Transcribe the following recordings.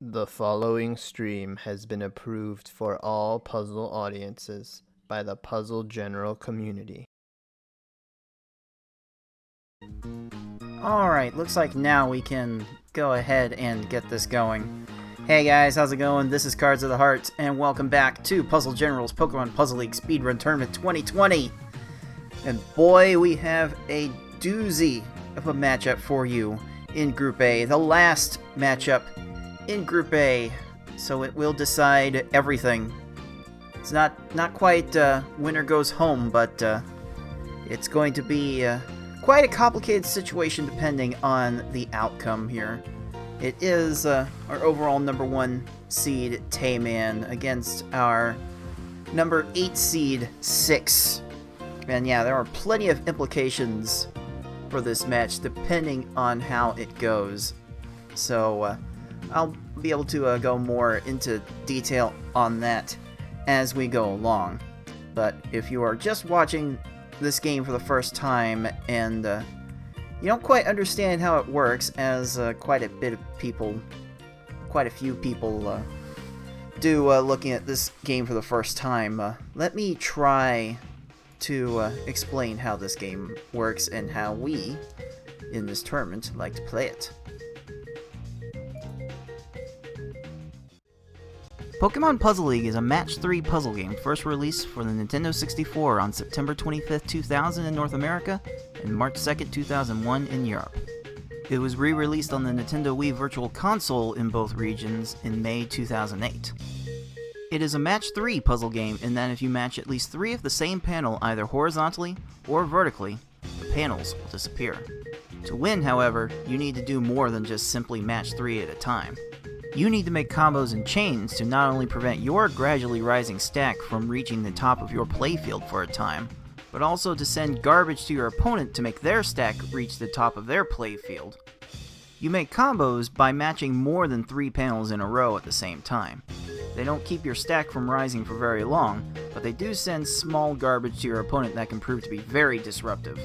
The following stream has been approved for all puzzle audiences by the puzzle general community. Alright, looks like now we can go ahead and get this going. Hey guys, how's it going? This is Cards of the Heart, and welcome back to Puzzle General's Pokemon Puzzle League Speedrun Tournament 2020! And boy, we have a doozy of a matchup for you in Group A. The last matchup in Group A, so it will decide everything. It's not quite winner goes home, but it's going to be quite a complicated situation depending on the outcome here. It is our overall number 1 seed, Tayman, against our number 8 seed, 6. And yeah, there are plenty of implications for this match depending on how it goes. So I'll be able to go more into detail on that as we go along. But if you are just watching this game for the first time and you don't quite understand how it works, as quite a few people do looking at this game for the first time, let me try to explain how this game works and how we, in this tournament, like to play it. Pokemon Puzzle League is a Match 3 puzzle game first released for the Nintendo 64 on September 25, 2000 in North America and March 2, 2001 in Europe. It was re-released on the Nintendo Wii Virtual Console in both regions in May 2008. It is a Match 3 puzzle game in that if you match at least 3 of the same panel either horizontally or vertically, the panels will disappear. To win, however, you need to do more than just simply match 3 at a time. You need to make combos and chains to not only prevent your gradually rising stack from reaching the top of your playfield for a time, but also to send garbage to your opponent to make their stack reach the top of their playfield. You make combos by matching more than 3 panels in a row at the same time. They don't keep your stack from rising for very long, but they do send small garbage to your opponent that can prove to be very disruptive.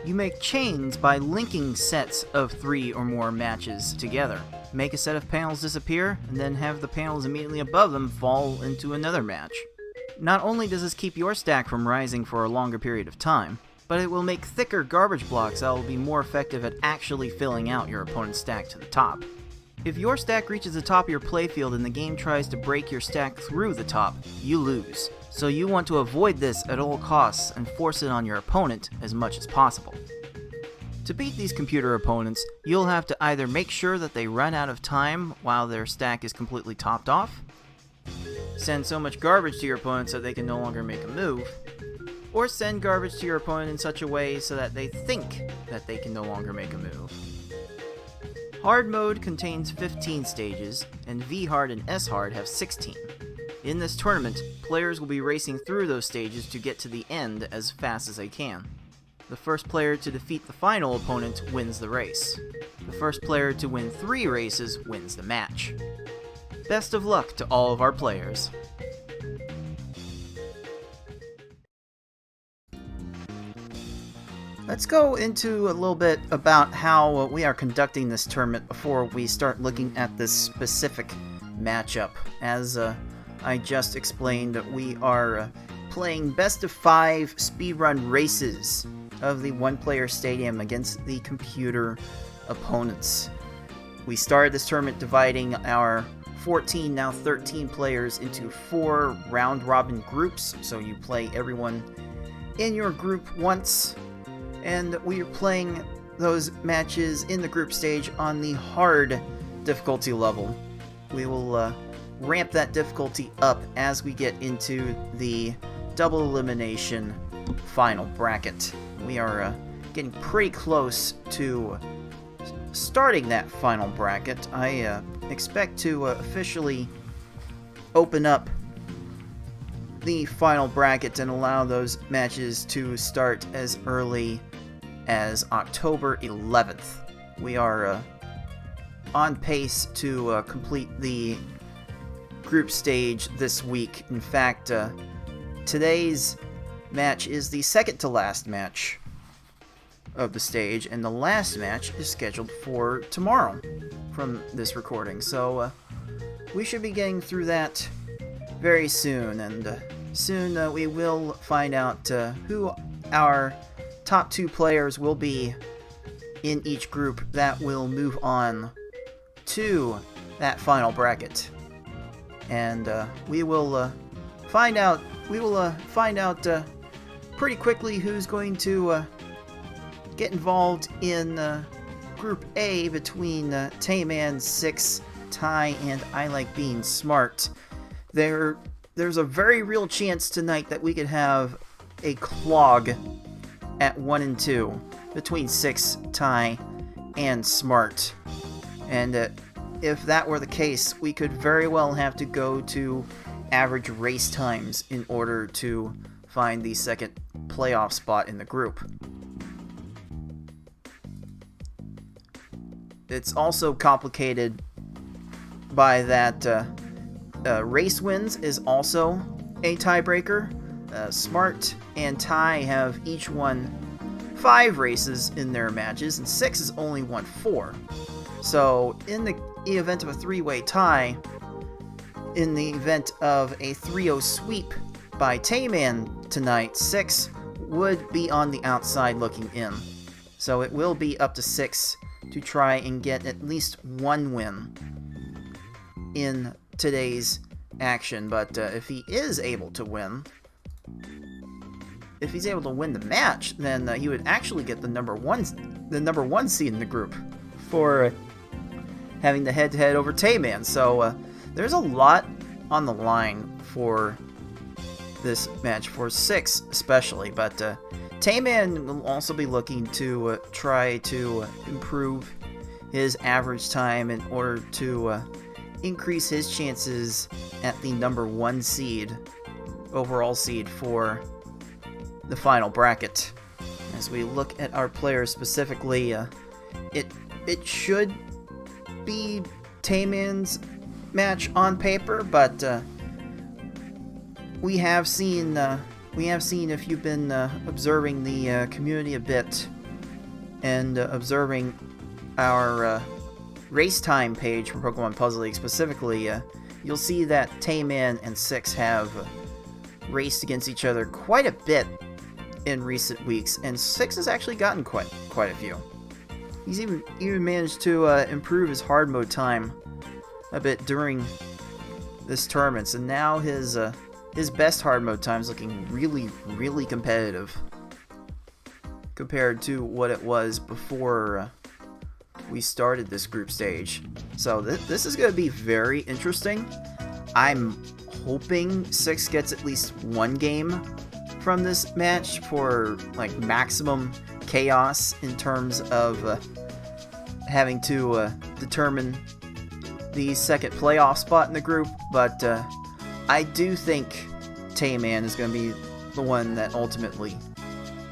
You make chains by linking sets of 3 or more matches together. Make a set of panels disappear, and then have the panels immediately above them fall into another match. Not only does this keep your stack from rising for a longer period of time, but it will make thicker garbage blocks that will be more effective at actually filling out your opponent's stack to the top. If your stack reaches the top of your playfield and the game tries to break your stack through the top, you lose. So you want to avoid this at all costs and force it on your opponent as much as possible. To beat these computer opponents, you'll have to either make sure that they run out of time while their stack is completely topped off, send so much garbage to your opponent so they can no longer make a move, or send garbage to your opponent in such a way so that they think that they can no longer make a move. Hard mode contains 15 stages, and V-Hard and S-Hard have 16. In this tournament, players will be racing through those stages to get to the end as fast as they can. The first player to defeat the final opponent wins the race. The first player to win 3 races wins the match. Best of luck to all of our players. Let's go into a little bit about how we are conducting this tournament before we start looking at this specific matchup. As I just explained, we are playing best of 5 speedrun races of the one-player stadium against the computer opponents. We started this tournament dividing our 14, now 13 players into 4 round-robin groups, so you play everyone in your group once, and we are playing those matches in the group stage on the hard difficulty level. We will ramp that difficulty up as we get into the double elimination final bracket. We are getting pretty close to starting that final bracket. I expect to officially open up the final bracket and allow those matches to start as early as October 11th. We are on pace to complete the group stage this week. In fact, today's match is the second to last match of the stage, and the last match is scheduled for tomorrow from this recording. So we should be getting through that very soon, and soon we will find out who our top 2 players will be in each group that will move on to that final bracket. And we will find out pretty quickly who's going to get involved in Group A between TaymanND, 6, Ty, and I Like Being Smart. There's a very real chance tonight that we could have a clog at 1 and 2 between 6, Ty, and Smart. And if that were the case, we could very well have to go to average race times in order to find the second playoff spot in the group. It's also complicated by that race wins is also a tiebreaker. Smart and Ty have each won 5 races in their matches, and 6 has only won 4. So in the event of a 3-way tie, in the event of a 3-0 sweep by TaymanND tonight, 6 would be on the outside looking in. So it will be up to 6 to try and get at least 1 win in today's action. But if he is able to win, if he's able to win the match, then he would actually get the number one seed in the group for having the head-to-head over Tayman. So there's a lot on the line for this match, for 6 especially. But Tayman will also be looking to try to improve his average time in order to increase his chances at the number 1 seed, overall seed, for the final bracket. As we look at our players specifically, it should be TaymanND's match on paper, but we have seen if you've been observing the community a bit and observing our race time page for Pokemon Puzzle League specifically, you'll see that TaymanND and 6 have raced against each other quite a bit in recent weeks, and 6 has actually gotten quite a few. He's even managed to improve his hard mode time a bit during this tournament, so now his best hard mode time is looking really competitive compared to what it was before we started this group stage. So this is going to be very interesting. I'm hoping 6 gets at least 1 game from this match for like maximum chaos in terms of having to determine the second playoff spot in the group, but I do think TaymanND is going to be the one that ultimately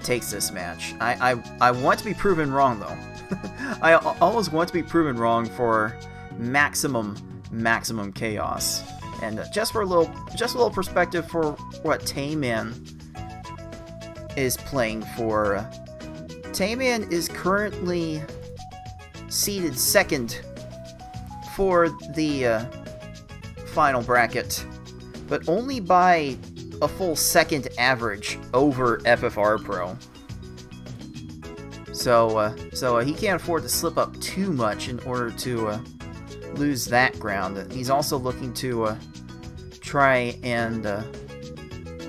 takes this match. I want to be proven wrong, though. I always want to be proven wrong for maximum chaos. And just a little perspective for what TaymanND is playing for. TaymanND is currently seeded 2nd for the final bracket, but only by a full 2nd average over FFR Pro. So he can't afford to slip up too much in order to lose that ground. He's also looking to try and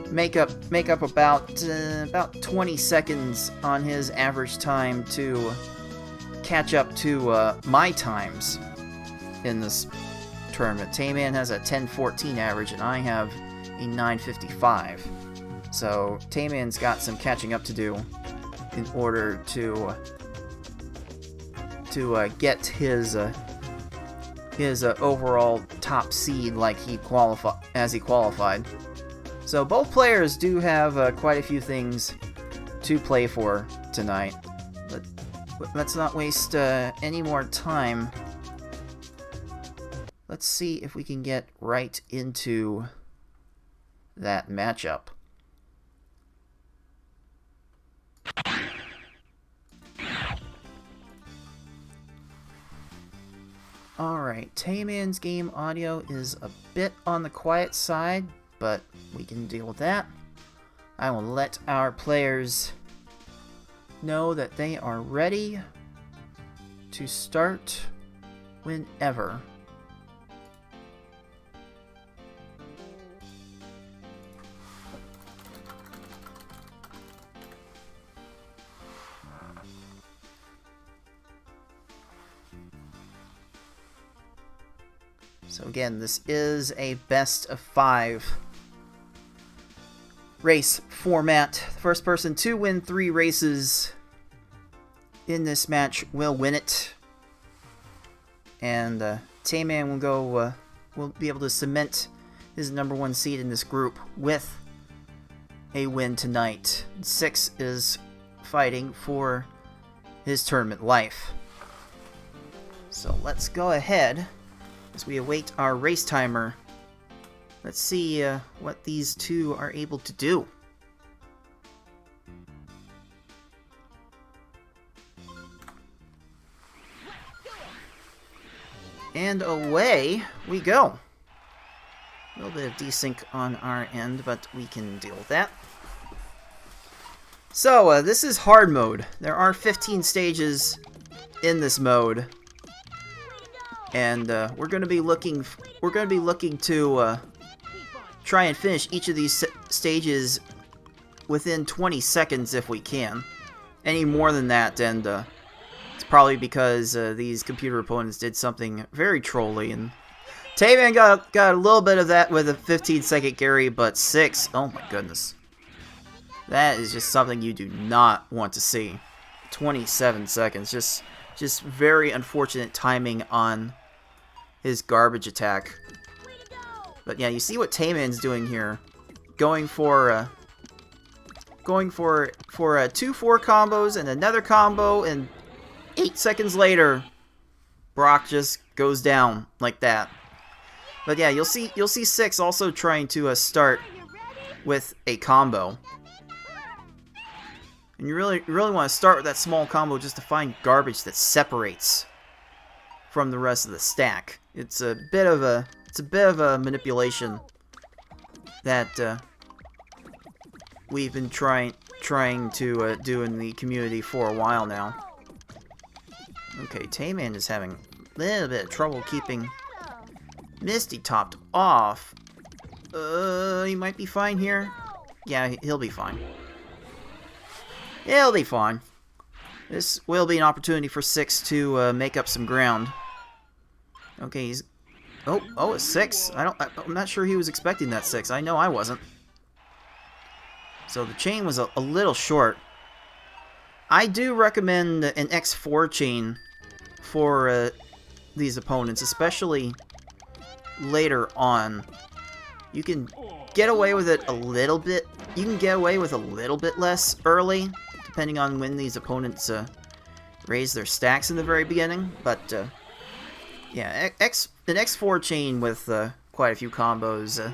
make up about 20 seconds on his average time to catch up to my times in this tournament. TaymanND has a 10:14 average, and I have a 9:55. So TaymanND's got some catching up to do in order to get his overall top seed like he qualified. So both players do have quite a few things to play for tonight. But let's not waste any more time. Let's see if we can get right into that matchup. Alright, Tayman's game audio is a bit on the quiet side, but we can deal with that. I will let our players know that they are ready to start whenever. So again, this is a best of 5 race format. The first person to win 3 races in this match will win it. And Tayman will go. Will be able to cement his #1 seed in this group with a win tonight. 6 is fighting for his tournament life. So let's go ahead as we await our race timer. Let's see what these two are able to do. And away we go. A little bit of desync on our end, but we can deal with that. So this is hard mode. There are 15 stages in this mode, and we're going to be looking to try and finish each of these stages within 20 seconds if we can. Any more than that, and it's probably because these computer opponents did something very trolly, and Tayman got a little bit of that with a 15-second Gary, but 6, oh my goodness. That is just something you do not want to see. 27 seconds, just very unfortunate timing on his garbage attack. But yeah, you see what Tayman's doing here, going for 2 4 combos and another combo, and 8 seconds later, Brock just goes down like that. But yeah, you'll see 6 also trying to start with a combo, and you really want to start with that small combo just to find garbage that separates from the rest of the stack. It's a bit of a manipulation that we've been trying to do in the community for a while now. Okay, Tayman is having a little bit of trouble keeping Misty topped off. He might be fine here. Yeah, he'll be fine. He'll be fine. This will be an opportunity for 6 to make up some ground. Okay, he's... Oh, a 6. I'm not sure he was expecting that 6. I know I wasn't. So the chain was a little short. I do recommend an X4 chain for these opponents, especially later on. You can get away with it a little bit. You can get away with a little bit less early, depending on when these opponents raise their stacks in the very beginning. But yeah, an X4 chain with quite a few combos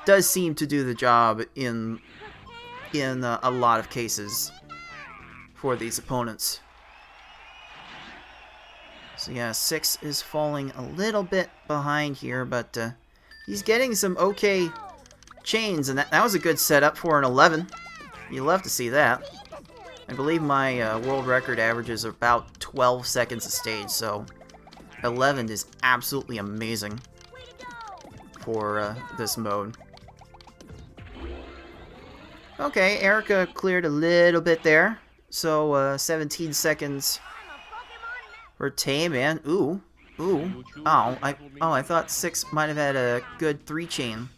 does seem to do the job in a lot of cases for these opponents. So yeah, 6 is falling a little bit behind here, but he's getting some okay chains, and that was a good setup for an 11. You love to see that. I believe my world record averages are about 12 seconds a stage, so 11 is absolutely amazing for this mode. Okay, Erica cleared a little bit there. So, 17 seconds for Tayman. Ooh. Oh, I thought 6 might have had a good 3 chain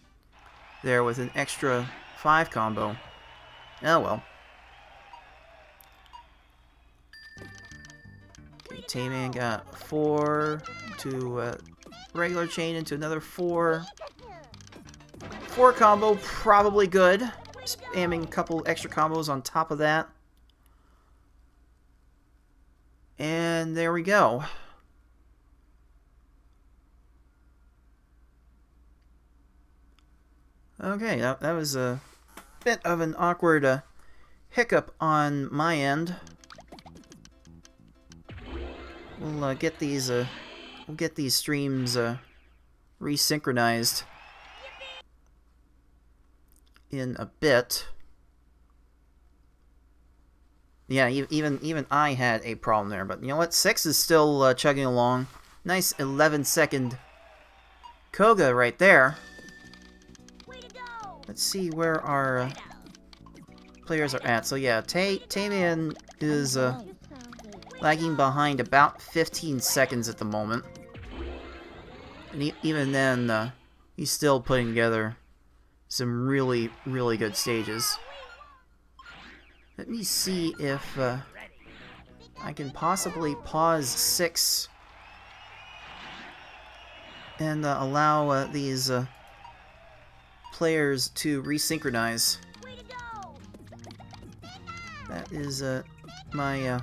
there with an extra 5 combo. Oh well. Okay, Tayman got 4 to regular chain into another 4. 4 combo, probably good. Spamming a couple extra combos on top of that. And there we go. Okay, that was a bit of an awkward hiccup on my end. We'll get these we'll get these streams resynchronized in a bit. Yeah, even I had a problem there, but you know what? 6 is still chugging along. Nice 11-second Koga right there. Let's see where our players are at. So yeah, Tayman is lagging behind about 15 seconds at the moment. And even then, he's still putting together some really, really good stages. Let me see if I can possibly pause 6 and allow these players to resynchronize. That is my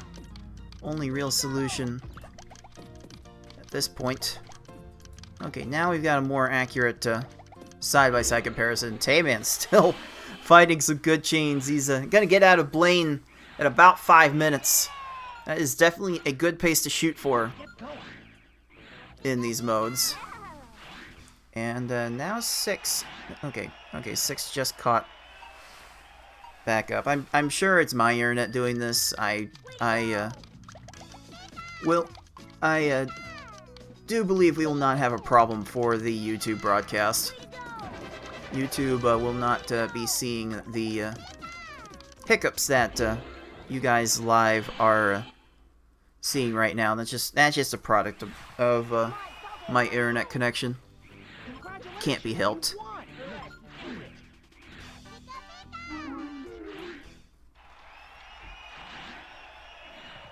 only real solution at this point. Okay, now we've got a more accurate side-by-side comparison. Tayman's still fighting some good chains. He's gonna get out of Blaine at about 5 minutes. That is definitely a good pace to shoot for in these modes. And now 6. Okay, 6 just caught back up. I'm sure it's my internet doing this. I do believe we will not have a problem for the YouTube broadcast. YouTube will not be seeing the hiccups that you guys live are seeing right now. That's just a product of my internet connection. Can't be helped.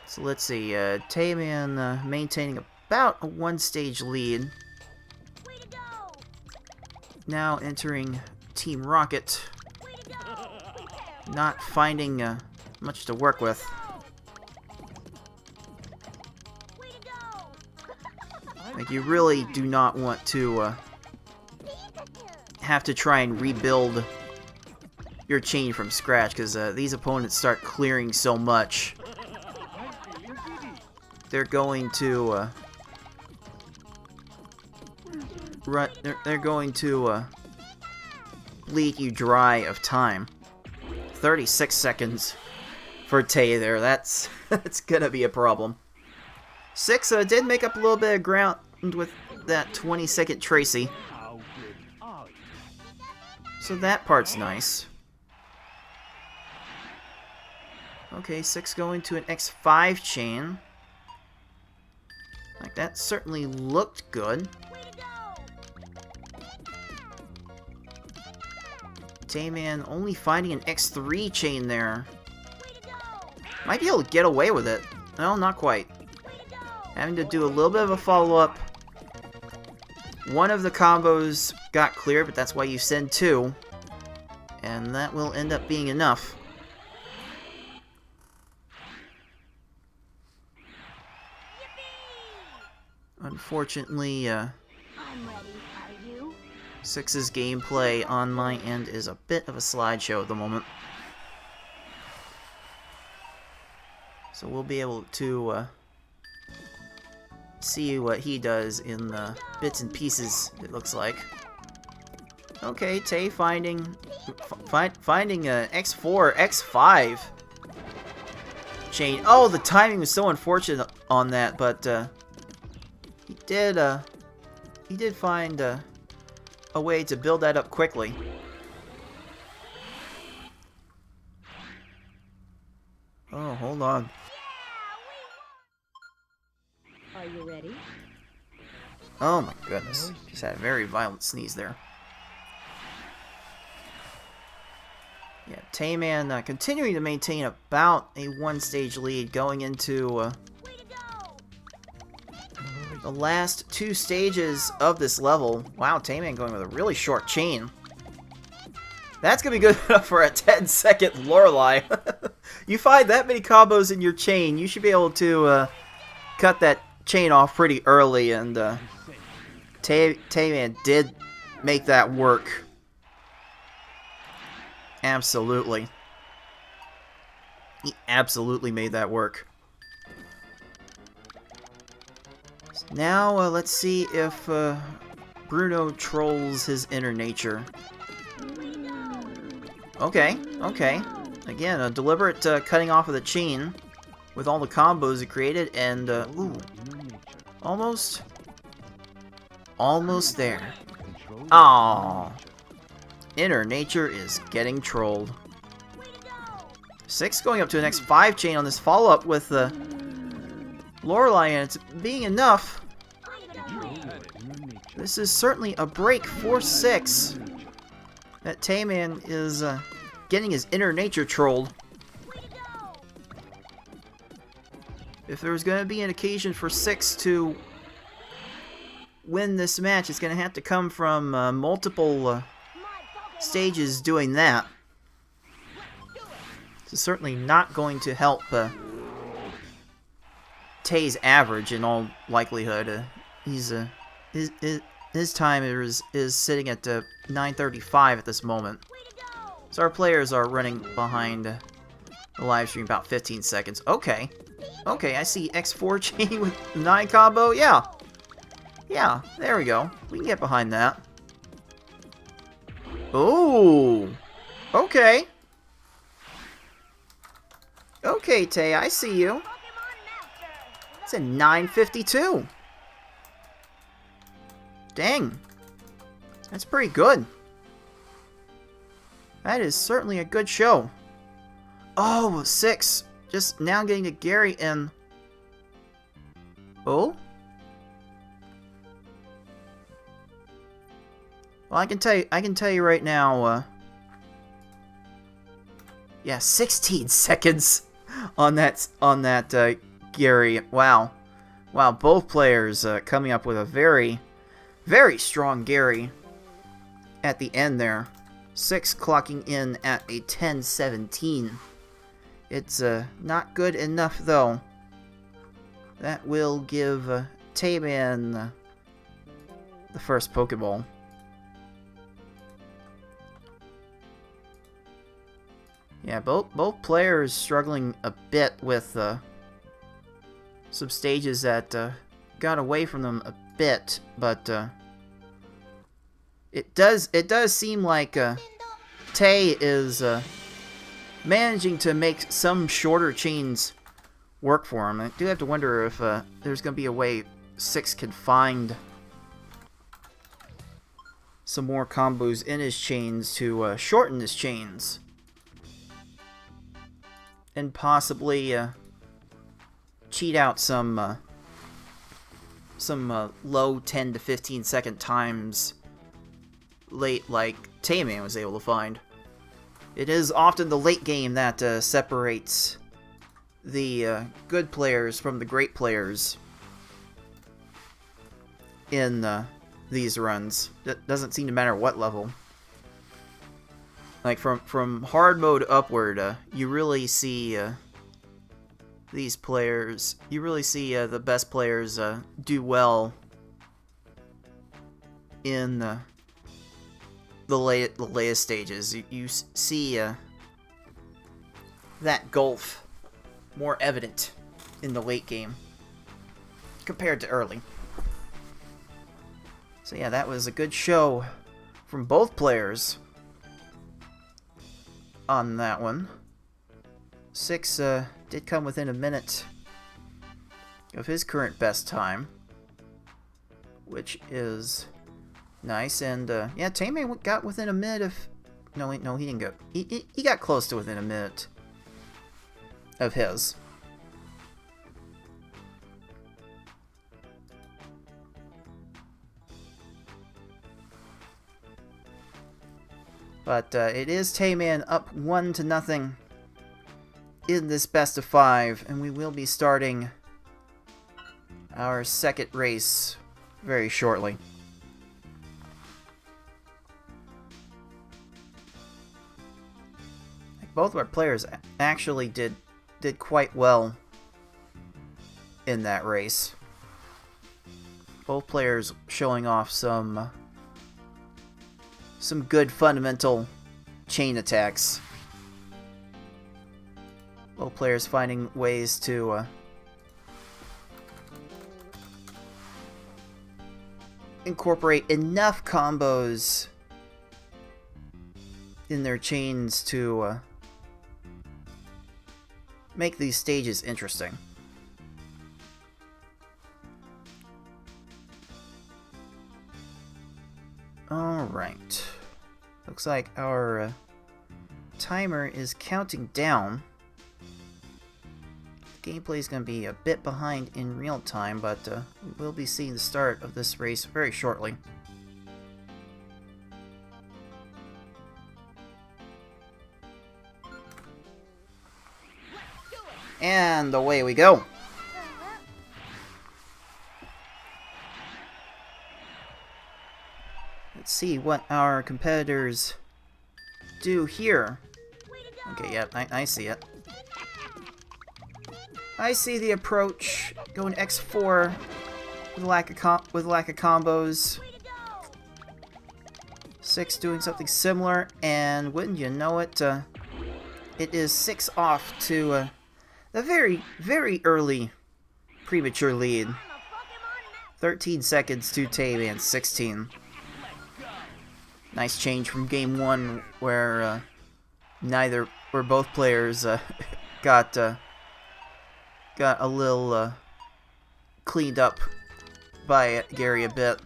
So let's see, Tayman maintaining about a 1-stage lead. Now entering Team Rocket. Not finding much to work with. Like, you really do not want to have to try and rebuild your chain from scratch, because these opponents start clearing so much. They're going to they're going to bleed you dry of time. 36 seconds for Tay there. That's gonna be a problem. 6 did make up a little bit of ground with that 20-second Tracy. So that part's nice. Okay, 6 going to an X5 chain. Like, that certainly looked good. Tayman only finding an X3 chain there. Might be able to get away with it. No, not quite. Having to do a little bit of a follow-up. One of the combos got clear, but that's why you send 2. And that will end up being enough. Unfortunately, 6's gameplay on my end is a bit of a slideshow at the moment. So we'll be able to see what he does in the bits and pieces, it looks like. Okay, Tay finding a X4, X5 chain. Oh, the timing was so unfortunate on that, but he did find a way to build that up quickly. Oh, hold on. Are you ready? Oh my goodness. Just had a very violent sneeze there. Yeah, Tayman continuing to maintain about a 1-stage lead going into the last 2 stages of this level. Wow, Tayman going with a really short chain. That's going to be good enough for a 10-second Lorelei. You find that many combos in your chain, you should be able to cut that chain off pretty early, and Tayman did make that work. Absolutely. He absolutely made that work. Now, let's see if Bruno trolls his inner nature. Okay, okay. Again, a deliberate cutting off of the chain with all the combos it created, and, ooh. Almost there. Aww. Inner nature is getting trolled. 6 going up to the next 5 chain on this follow-up with the Lorelei, and it's being enough. This is certainly a break for 6. That Tayman is getting his inner nature trolled. If there was going to be an occasion for 6 to win this match, it's going to have to come from multiple stages doing that. This is certainly not going to help Tay's average in all likelihood. He's his time is sitting at 9:35 at this moment. So our players are running behind the live stream about 15 seconds. Okay. Okay, I see X4 chain with 9 combo. Yeah. Yeah, there we go. We can get behind that. Oh. Okay. Okay, Tay, I see you. It's a 9:52. Dang. That's pretty good. That is certainly a good show. Oh, 6. Just now getting to Gary and... Oh? Well, I can tell you right now, yeah, 16 seconds on that Gary. Wow. Wow, both players coming up with a very, very strong Gary at the end there. 6 clocking in at a 10:17. It's not good enough, though. That will give Tayman the first Pokeball. Yeah, both players struggling a bit with some stages that got away from them a bit, but it does seem like Tay is managing to make some shorter chains work for him. I do have to wonder if there's going to be a way 6 can find some more combos in his chains to shorten his chains. And possibly cheat out some low 10 to 15 second times late like Tayman was able to find. It is often the late game that separates the good players from the great players in these runs. It doesn't seem to matter what level. Like from hard mode upward, you really see these players. You really see the best players do well in the latest stages. You see that gulf more evident in the late game compared to early. So yeah, that was a good show from both players on that one. 6 did come within a minute of his current best time, which is nice. And yeah, Tayman got within a minute of... No, he didn't go. He got close to within a minute of his. But it is Tayman up 1-0 in this best of 5, and we will be starting our second race very shortly. Both of our players actually did quite well in that race. Both players showing off some good fundamental chain attacks. Both players finding ways to incorporate enough combos in their chains to make these stages interesting. Alright. Looks like our timer is counting down. Gameplay is going to be a bit behind in real time, but we will be seeing the start of this race very shortly. And away we go. Let's see what our competitors do here. Okay, yep, I see it. I see the approach. Going X4 with lack of combos. 6 doing something similar, and wouldn't you know it, it is 6 off to the very, very early premature lead. 13 seconds to TaymanND, 16. Nice change from game 1 where both players got a little cleaned up by Gary a bit.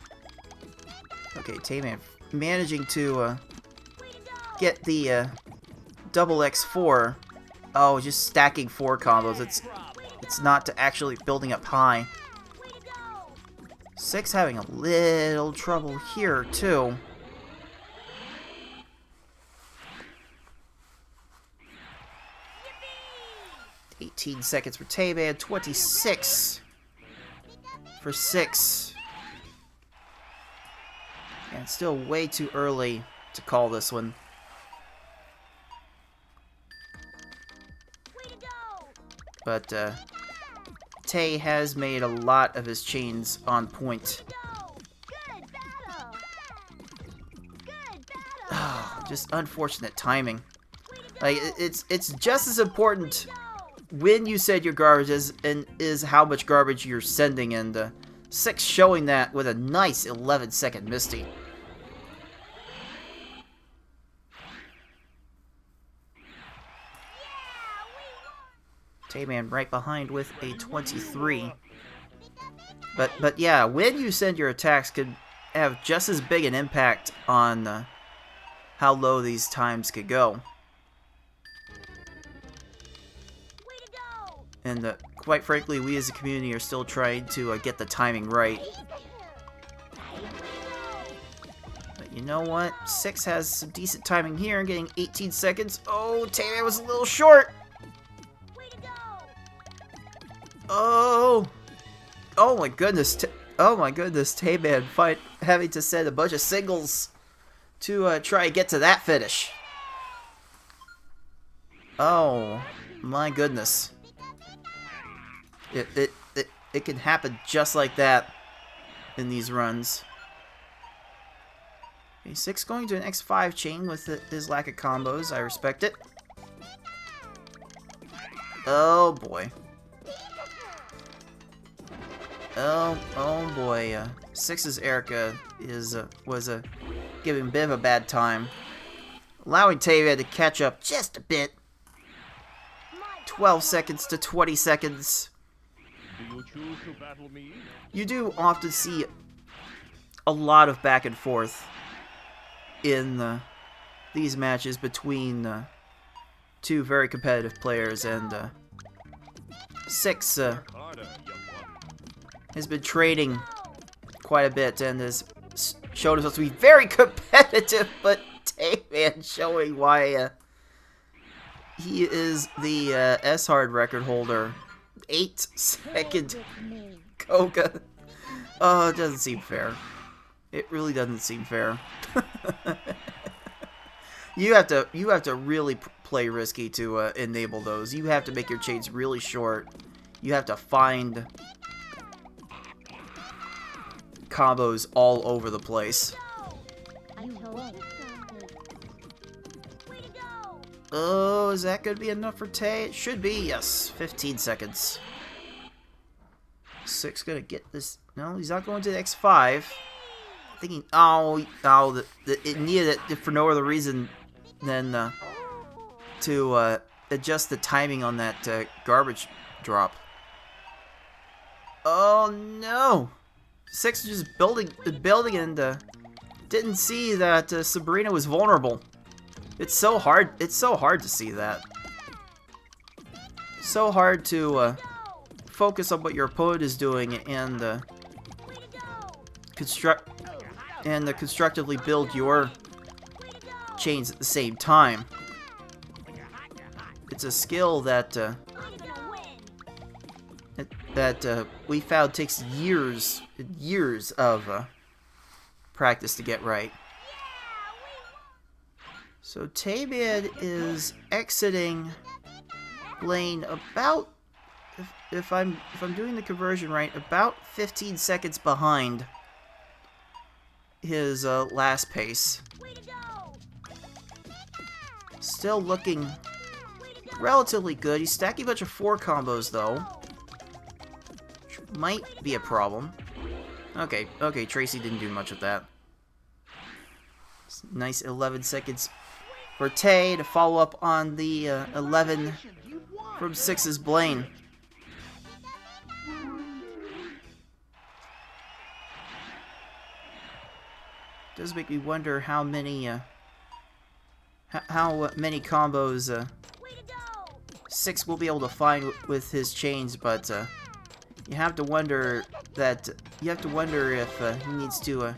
Okay, TaymanND managing to get the double X4. Oh, just stacking 4 combos. It's not to actually building up high. 6 having a little trouble here too. Yippee! 18 seconds for TaymanND, 26 for 6. And it's still way too early to call this one. But Tay has made a lot of his chains on point. Oh, just unfortunate timing. Like it's just as important when you send your garbage is how much garbage you're sending, and 6 showing that with a nice 11-second Misty. TaymanND right behind with a 23. But yeah, when you send your attacks could have just as big an impact on how low these times could go. And quite frankly, we as a community are still trying to get the timing right. But you know what? 6 has some decent timing here, getting 18 seconds. Oh, TaymanND was a little short! Oh! Oh my goodness! Oh my goodness! TaymanND having to send a bunch of singles to try and get to that finish. Oh my goodness! It can happen just like that in these runs. Okay, 6 going to an X5 chain with his lack of combos. I respect it. Oh boy. Oh boy, 6's Erica was giving a bit of a bad time, allowing TaymanND to catch up just a bit. 12 seconds to 20 seconds. Do you choose to battle me? You do often see a lot of back and forth in these matches between 2 very competitive players, and 6 has been trading quite a bit and has shown himself to be very competitive, but TaymanND showing why he is the S-Hard record holder. 8-second Koga. Oh, it doesn't seem fair. It really doesn't seem fair. You have to really play risky to enable those. You have to make your chains really short. You have to find combos all over the place. Oh, is that going to be enough for Tay? It should be, yes. 15 seconds. 6 going to get this. No, he's not going to the X5. thinking, it needed it for no other reason than to adjust the timing on that garbage drop. Oh no! 6 is just building and didn't see that Sabrina was vulnerable. It's so hard to see that. So hard to focus on what your opponent is doing and constructively build your chains at the same time. It's a skill that we found takes years of practice to get right. So TaymanND is exiting lane about, if I'm doing the conversion right, about 15 seconds behind his last pace. Still looking relatively good. He's stacking a bunch of 4 combos though, which might be a problem. Okay, Tracy didn't do much of that. Nice 11 seconds for Tay to follow up on the 11 from 6's Blaine. Does make me wonder how many combos 6 will be able to find with his chains, but you have to wonder if he needs to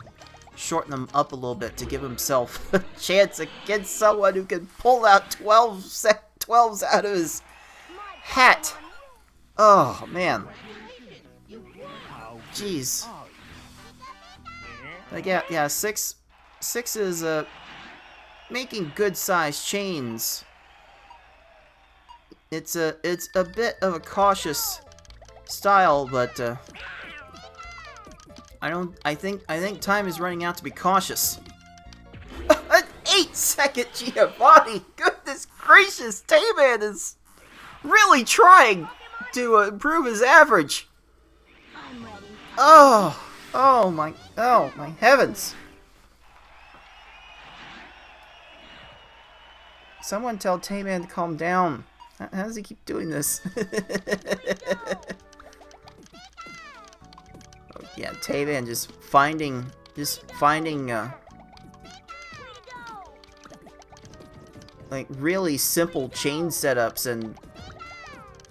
shorten them up a little bit to give himself a chance against someone who can pull out 12s out of his hat. Oh man, jeez. Like yeah, six is making good sized chains. It's a bit of a cautious style, but I think time is running out to be cautious. An 8-second Giovanni! Goodness gracious, TaymanND is really trying to improve his average. Oh my heavens! Someone tell TaymanND to calm down. How does he keep doing this? Yeah, TaymanND just finding like really simple chain setups, and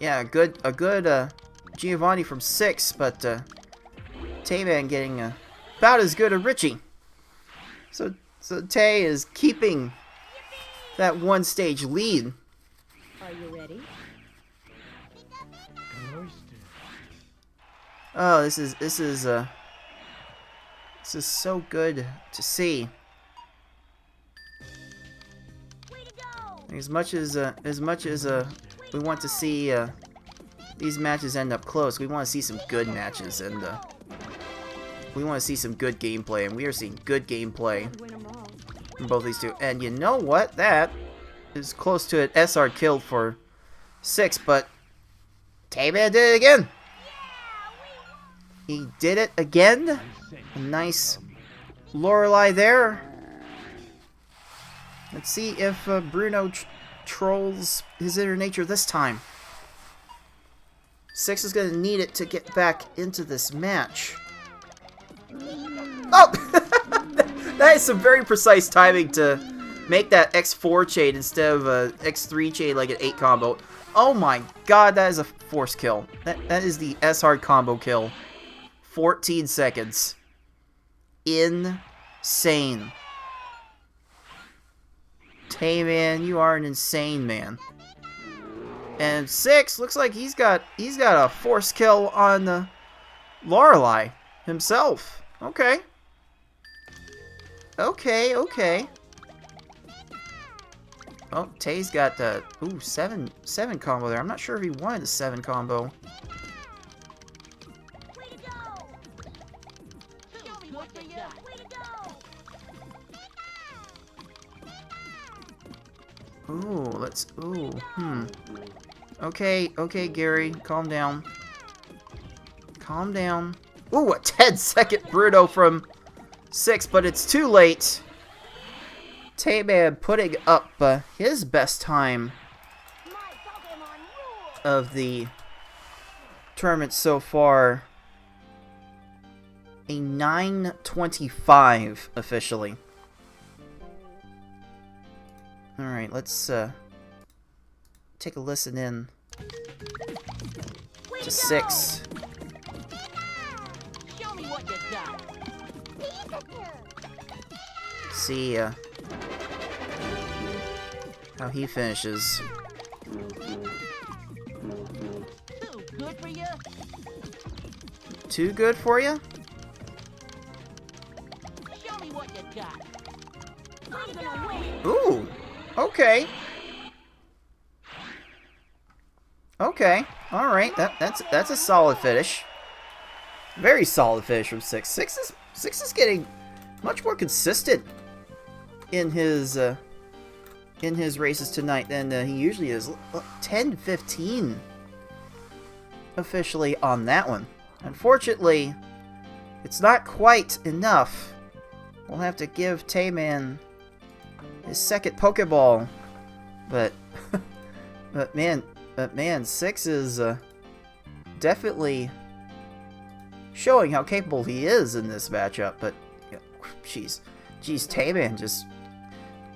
yeah, a good Giovanni from 6, but TaymanND getting about as good a Richie. So Tay is keeping that 1 stage lead. Are you ready? Oh, this is so good to see. As much as we want to see these matches end up close, we want to see some good matches, and we want to see some good gameplay, and we are seeing good gameplay from both these two. And you know what? That is close to an SR kill for 6, but TaymanND did it again. He did it again. A nice Lorelei there. Let's see if Bruno trolls his inner nature this time. 6 is going to need it to get back into this match. Oh! That is some very precise timing to make that X4 chain instead of a X3 chain like an 8 combo. Oh my god, that is a force kill. That is the S-hard combo kill. 14 seconds. Insane. TaymanND, you are an insane man. And 6 looks like he's got a force kill on the Lorelei himself. Okay. Okay. Oh, Tay's got the 7 combo there. I'm not sure if he wanted the 7 combo. Okay, Gary, calm down. Calm down. Ooh, a 10-second Bruno from 6, but it's too late. Tayman putting up his best time of the tournament so far. A 9:25 officially. Alright, let's take a listen in to 6. Show me what you got. See how he finishes. Too good for you. Too good for you? Show me what you got. I'm gonna win. Ooh, okay. Okay, all right. That's a solid finish. Very solid finish from 6. 6 is getting much more consistent in his races tonight than he usually is. 10-15 officially on that one. Unfortunately, it's not quite enough. We'll have to give Tayman his second Pokeball, but man, 6 is definitely showing how capable he is in this matchup. But jeez,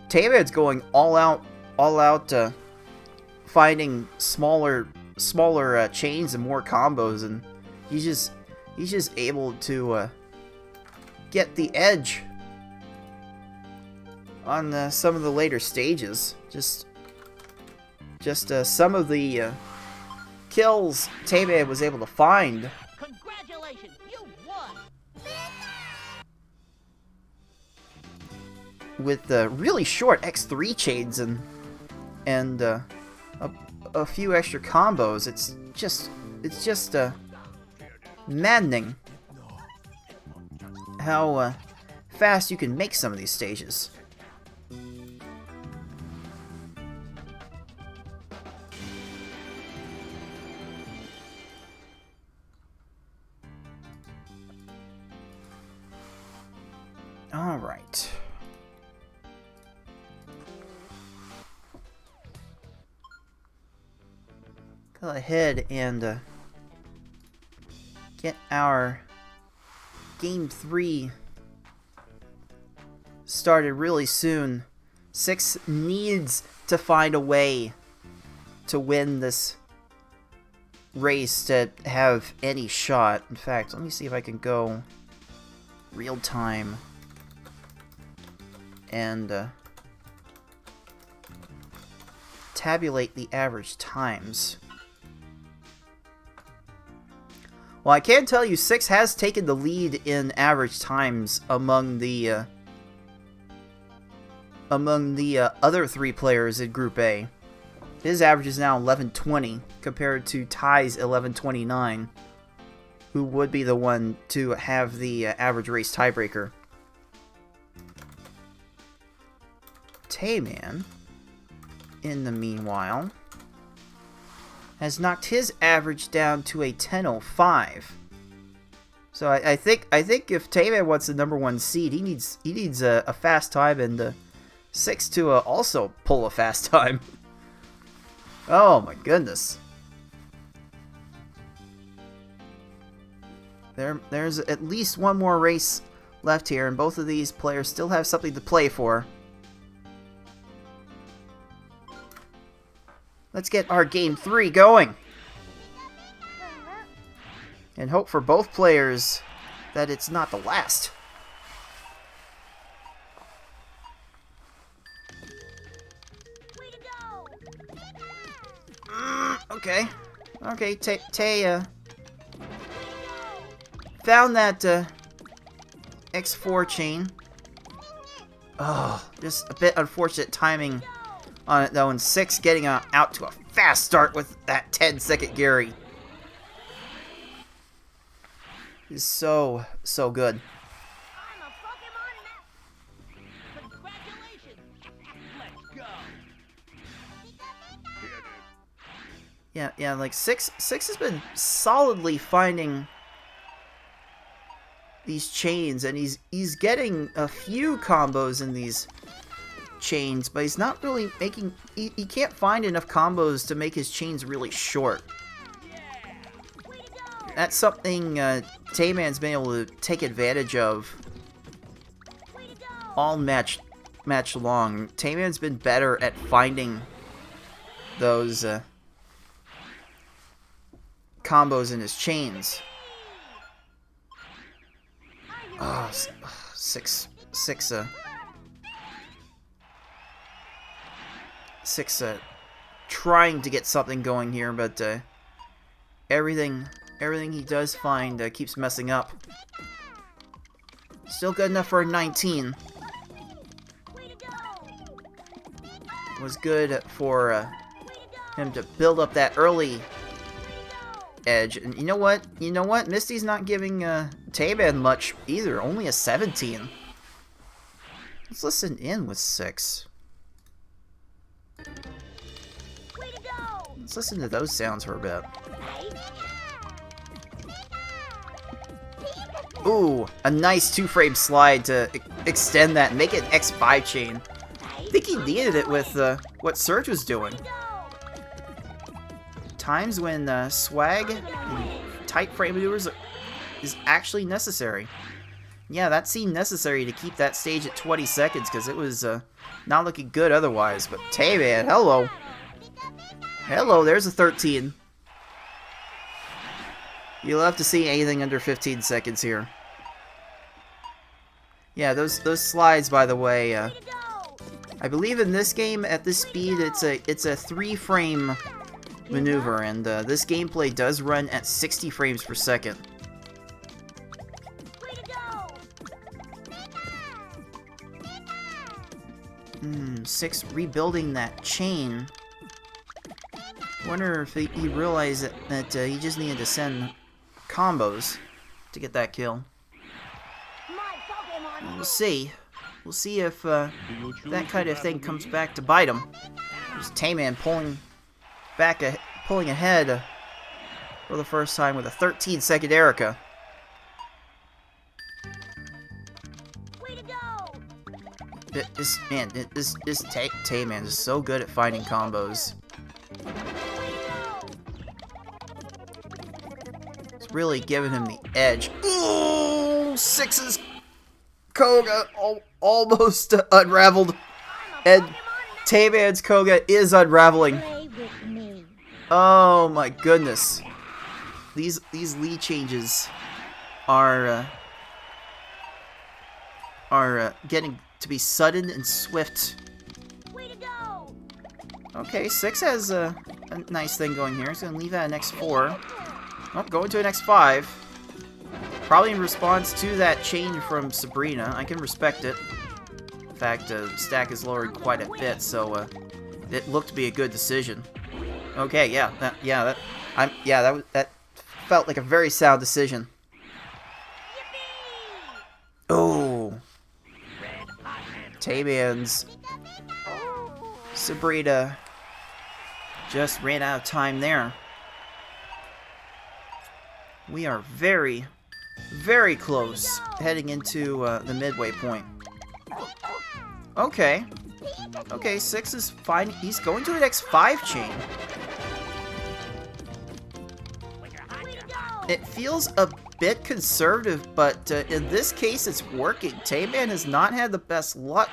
Tayman's going all out, finding smaller chains and more combos, and he's just able to get the edge on some of the later stages. Just some of the kills Tayman was able to find. Congratulations, you won. With really short X3 chains and a few extra combos. It's just maddening how fast you can make some of these stages. All right. Go ahead and get our Game 3 started really soon. 6 needs to find a way to win this race to have any shot. In fact, let me see if I can go real time and tabulate the average times. Well, I can tell you 6 has taken the lead in average times among the other 3 players in Group A. His average is now 11:20 compared to Ty's 11:29, who would be the one to have the average race tiebreaker. Tayman, in the meanwhile, has knocked his average down to a 10:05. So I think if Tayman wants the #1 seed, he needs a fast time, and 6 to also pull a fast time. Oh my goodness. There's at least one more race left here, and both of these players still have something to play for. Let's get our Game 3 going. And hope for both players that it's not the last. Okay. Okay, Tay found that X4 chain. Oh, just a bit unfortunate timing on it though, and 6 getting out to a fast start with that 10-second Gary. Is so good. I'm a Pokemon master. Congratulations. Let's go. Yeah, like 6 has been solidly finding these chains, and he's getting a few combos in these chains, but he's not really making. He can't find enough combos to make his chains really short. That's something Tayman's been able to take advantage of all match long. Tayman's been better at finding those combos in his chains. Oh, six, trying to get something going here, but everything he does find keeps messing up. Still good enough for a 19. Was good for him to build up that early edge. And you know what? Misty's not giving Tayman much either. Only a 17. Let's listen in with 6. Let's listen to those sounds for a bit. Ooh, a nice 2-frame slide to extend that and make it an X5 chain. I think he needed it with what Surge was doing. Times when swag and tight frame maneuvers is actually necessary. Yeah, that seemed necessary to keep that stage at 20 seconds because it was not looking good otherwise. But Tayman, hello. Hello, there's a 13. You'll have to see anything under 15 seconds here. Yeah, those slides, by the way, I believe in this game at this speed it's a 3-frame maneuver, and this gameplay does run at 60 frames per second. 6 rebuilding that chain. Wonder if he realized that he just needed to send combos to get that kill. We'll see. We'll see if that kind of thing comes back to bite him. There's Tayman pulling ahead for the first time with a 13-second Erica. This Tayman is so good at finding combos. It's really giving him the edge. Ooh, 6's Koga almost unraveled, and Tayman's Koga is unraveling. Oh my goodness! These lead changes are getting to be sudden and swift. Okay, 6 has a nice thing going here. He's gonna leave at an X4. Oh, going to an X5. Probably in response to that change from Sabrina. I can respect it. In fact, stack is lowered quite a bit, so it looked to be a good decision. Okay, yeah, that felt like a very sound decision. Oh, Tayman's Sabrina just ran out of time there. We are very, very close heading into the midway point. Okay. Okay, 6 is fine. He's going to an X5 chain. It feels a bit conservative, but in this case it's working. Tayman has not had the best luck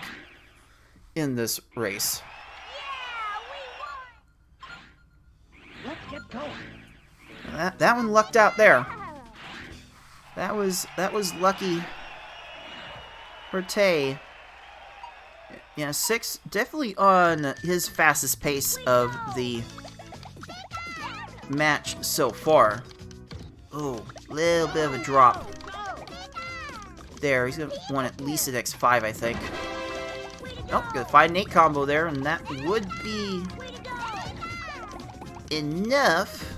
in this race. Let's get going. That one lucked out there. That was lucky for Tay. Yeah, 6 definitely on his fastest pace of the match so far. Oh, little bit of a drop there. He's gonna want at least an X5, I think. Oh, gonna find an 8 combo there, and that would be enough.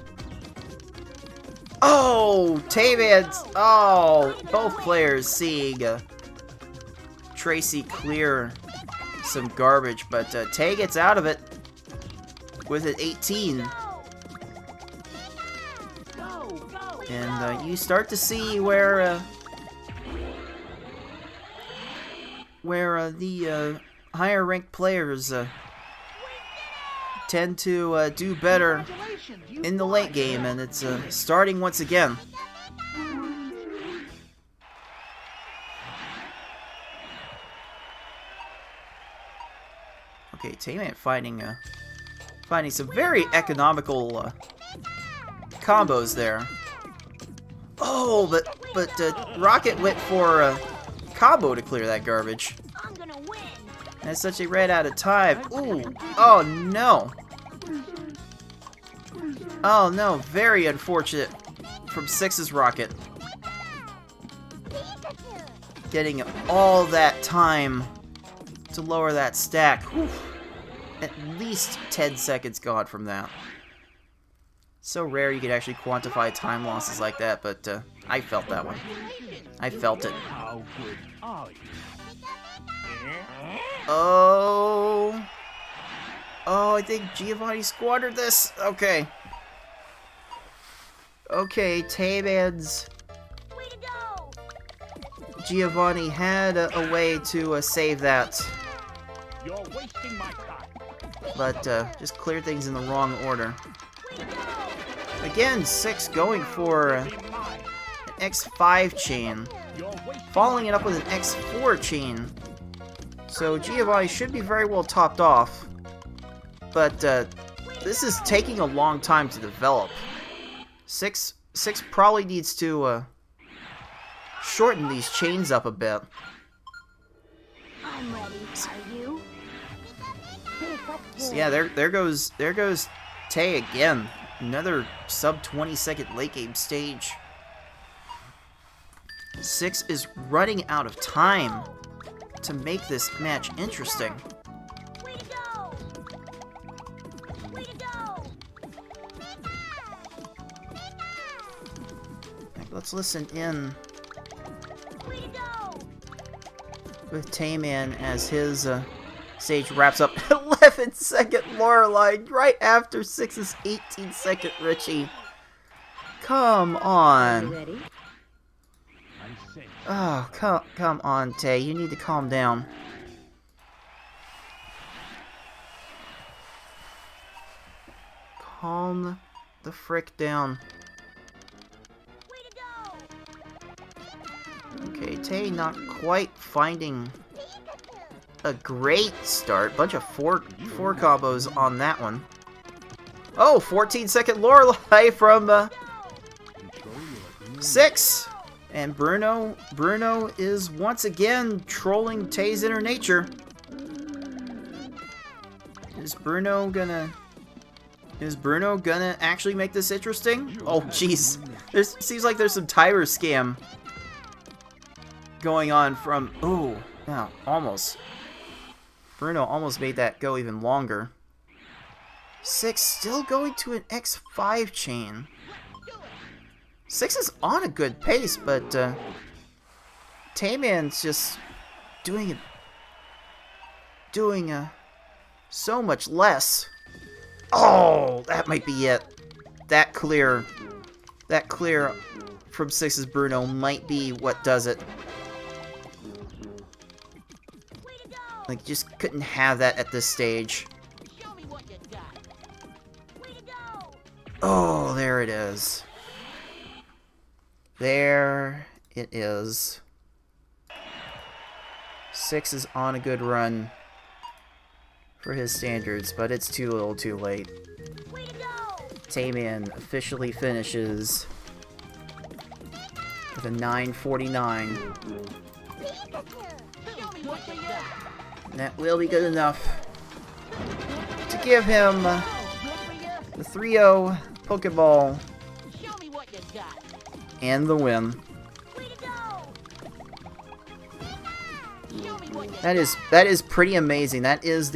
Oh, Tayman's. Oh, both players seeing Tracy clear some garbage, but Tay gets out of it with an 18. And you start to see where where the higher ranked players tend to do better in the late game, and it's starting once again. Okay, Tayman finding some very economical combos there. Oh, but Rocket went for a combo to clear that garbage. I'm gonna win. And as such, they ran out of time. Ooh, oh no. Oh no, very unfortunate from Six's Rocket. Getting all that time to lower that stack. Whew. At least 10 seconds gone from that. So rare you could actually quantify time losses like that, but I felt that one. I felt it. How good are you? Oh. Oh, I think Giovanni squandered this. Okay. Okay, Tayman's Way to go. Giovanni had a way to save that, You're wasting my time. but just cleared things in the wrong order. Again, Six going for an Be mine. X5 chain, You're wasting following it up with an X4 chain. So Giovanni should be very well topped off, but this is taking a long time to develop. Six probably needs to shorten these chains up a bit. I'm ready. Are you? So yeah, there goes Tay again. Another sub 20-second late game stage. Six is running out of time to make this match interesting. Way to go. Way to go. Let's listen in Way to go. with Tayman as his stage wraps up. 11-second Lorelei right after Six's 18-second Richie. Come on. Ready? I say. Oh, come on, Tay. You need to calm down. Calm the frick down. Way to go. Okay, Tay not quite finding a great start. Bunch of four combos on that one. Oh, 14-second Lorelei from Control your groove. Six. And Bruno is once again trolling Tay's inner nature. Is Bruno gonna actually make this interesting? Oh, jeez. Seems like there's some timer scam going on from... Ooh, no, almost. Bruno almost made that go even longer. Six still going to an X5 chain. Six is on a good pace, but Tayman's just doing so much less. Oh, that might be it. That clear from Six's Bruno might be what does it. Way to go. Like, just couldn't have that at this stage. Show me what you got. Way to go. Oh, there it is. There it is. Six is on a good run for his standards, but it's too little too late. Way to go. Tayman officially finishes with a 949. Show me what you got. And that will be good enough to give him the 3-0 Pokeball Show me what you got. and the win. Way to go. Show me what you That is pretty amazing. That is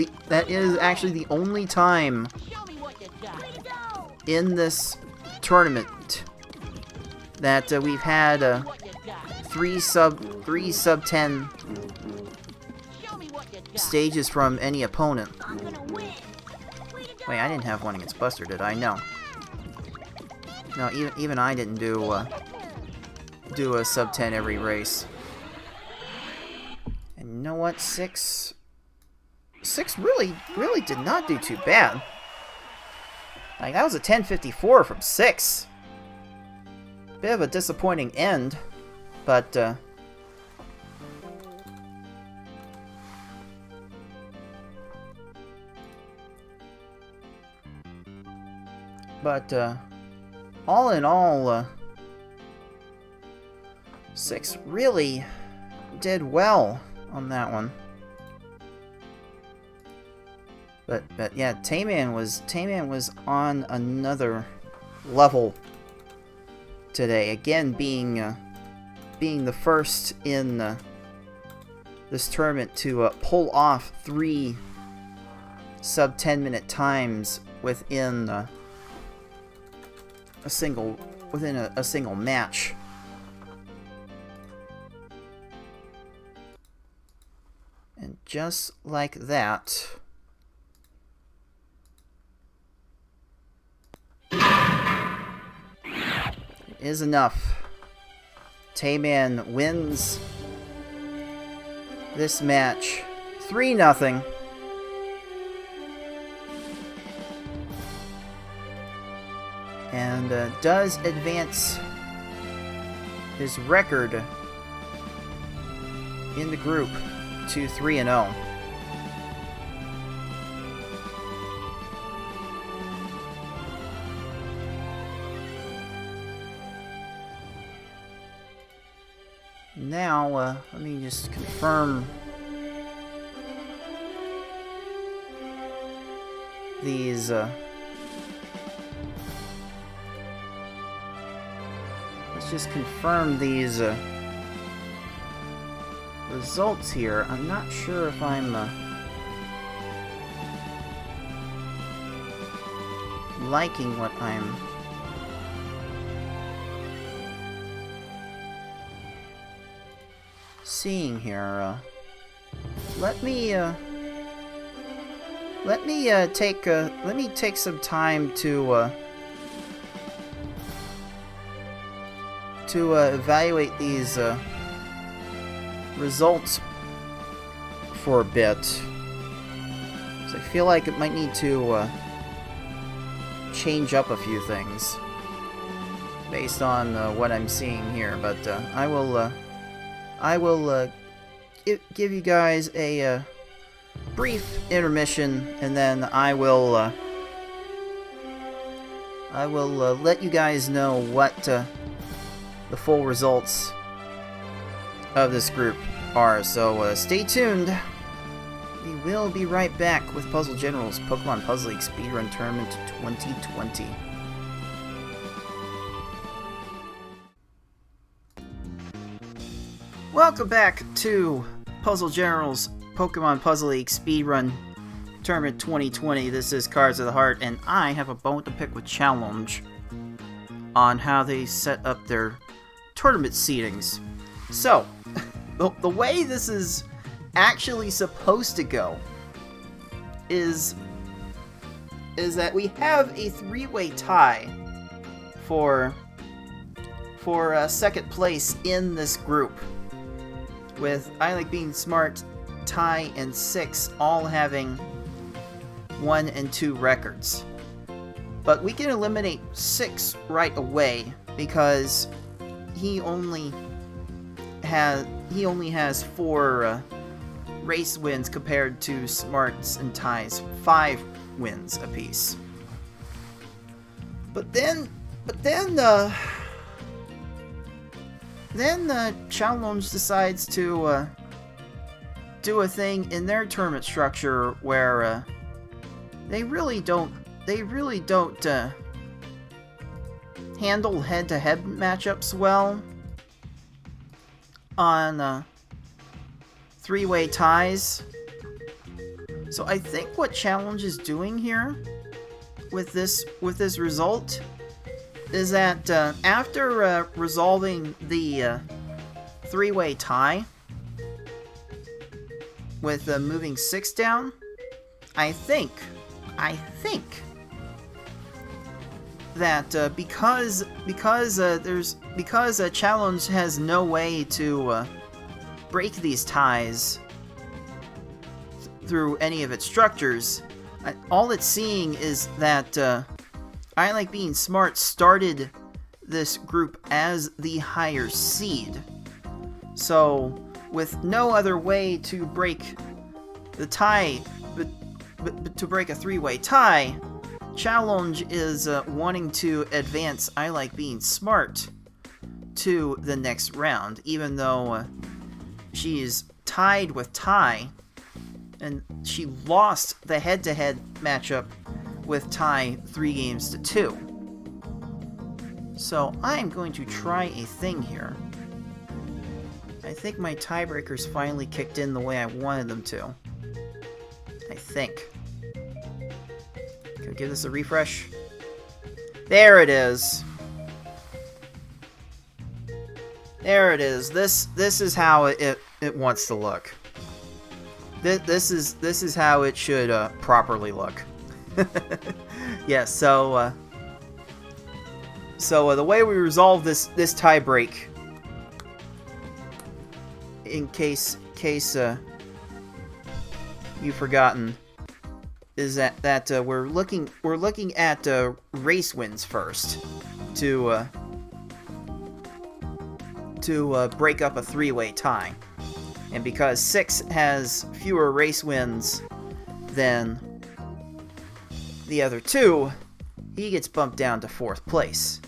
actually the only time Show me what you got. Way to go. in this tournament that we've had What you got. three sub 10 Show me what you got. stages from any opponent. I'm gonna win. Way to go. Wait, I didn't have one against Buster, did I? No. No, even I didn't do a sub 10 every race. And You know what? Six really did not do too bad. Like, that was a 10:54 from 6. Bit of a disappointing end, but all in all, 6 really did well on that one. But yeah, Tayman was on another level today. Again, being the first in this tournament to pull off 3 sub 10-minute times within a single match. And just like that, is enough. Tayman wins this match 3-0. And does advance his record in the group to 3-0. Now, let me just confirm these, let's just confirm these, results here. I'm not sure if I'm, liking what I'm seeing here. Let me take some time to evaluate these results for a bit. So I feel like it might need to change up a few things based on what I'm seeing here, but I will give you guys a brief intermission, and then I will let you guys know what the full results of this group are. So stay tuned. We will be right back with Puzzle General's Pokemon Puzzle League Speedrun Tournament 2020. Welcome back to Puzzle General's Pokemon Puzzle League Speedrun Tournament 2020. This is Cards of the Heart, and I have a bone to pick with Challenge on how they set up their tournament seedings. So, the way this is actually supposed to go is that we have a 3-way tie for second place in this group, with I Like Being Smart, Ty, and 6 all having 1 and 2 records. But we can eliminate 6 right away because he only has 4 race wins compared to Smart's and Ty's 5 wins apiece. But then Challenge decides to do a thing in their tournament structure where they really don't handle head-to-head matchups well on 3-way ties. So I think what Challenge is doing here with this result is that after resolving the 3-way tie with moving 6 down, I think that because Challenge has no way to break these ties through any of its structures. All it's seeing is that I Like Being Smart started this group as the higher seed. So, with no other way to break the tie, but to break a three-way tie, Challenge is wanting to advance I Like Being Smart to the next round, even though she's tied with Ty, and she lost the head-to-head matchup with Ty 3-2. So I'm going to try a thing here. I think my tiebreakers finally kicked in the way I wanted them to. I think. Can I give this a refresh? There it is. There it is. This is how it wants to look. This is how it should properly look. Yeah. So the way we resolve this tie break, in case you've forgotten, is that we're looking at race wins first to break up a three-way tie. And because 6 has fewer race wins than the other 2, he gets bumped down to 4th place.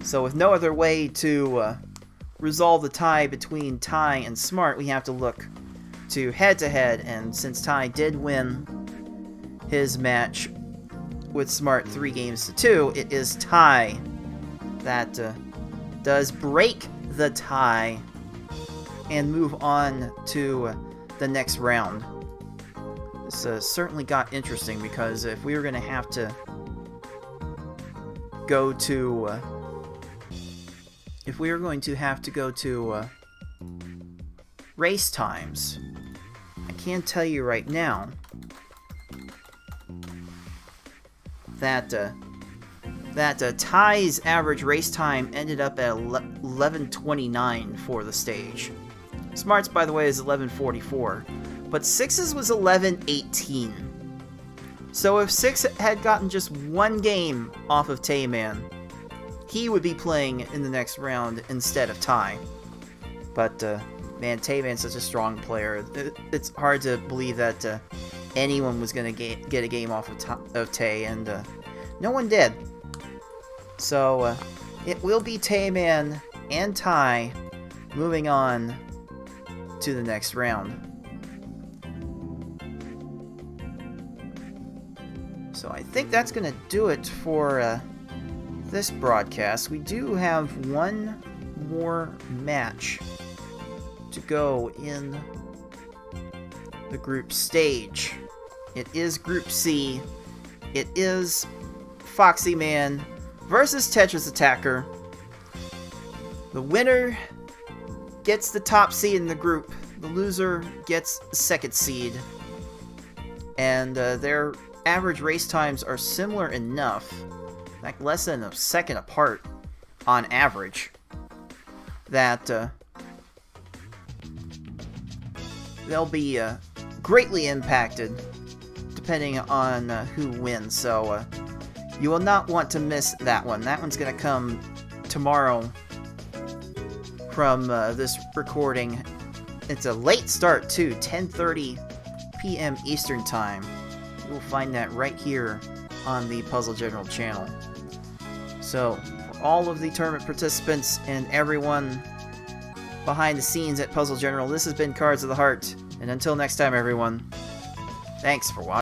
So with no other way to resolve the tie between Ty and Smart, we have to look to head-to-head, and since Ty did win his match with Smart 3-2, it is Ty that does break the tie and move on to the next round. This certainly got interesting, because if we were going to have to go to race times, I can tell you right now that Ty's average race time ended up at 11:29 for the stage. Smart's, by the way, is 11:44, but 6's was 11:18. So if 6 had gotten just one game off of Tayman, he would be playing in the next round instead of Ty. But man, Tayman's such a strong player. It's hard to believe that anyone was going to get a game off of Tay, and no one did. So it will be Tayman and Ty moving on to the next round. So I think that's going to do it for this broadcast. We do have one more match to go in the group stage. It is Group C. It is Foxy Man versus Tetris Attacker. The winner gets the top seed in the group. The loser gets the second seed. And their average race times are similar enough, like less than a second apart on average, that they'll be greatly impacted depending on who wins. So you will not want to miss that one. That one's going to come tomorrow from this recording. It's a late start too, 10:30 p.m. Eastern Time. You will find that right here on the Puzzle General channel. So, for all of the tournament participants and everyone behind the scenes at Puzzle General, this has been Cards of the Heart. And until next time, everyone, thanks for watching.